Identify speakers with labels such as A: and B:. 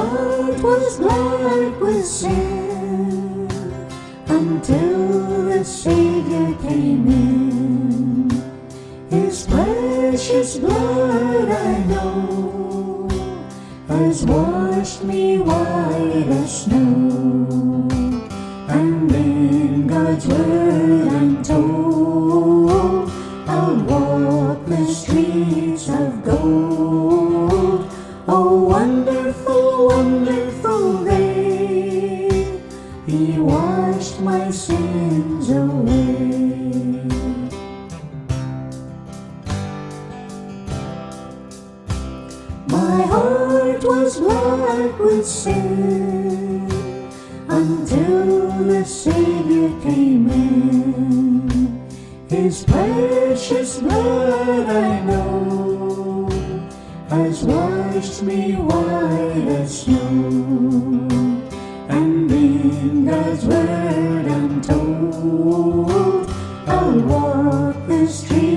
A: heart was black with sin until the Savior came in. His precious blood, I know, has washed me white as snow. And in God's word I'm told, I'll walk the streets of gold. Oh, wonderful, wonderful day, He washed my sins away. My heart was black with sin until the Savior came in. His precious blood, I know, has washed me white as snow. And in God's word I'm told, I'll walk the streets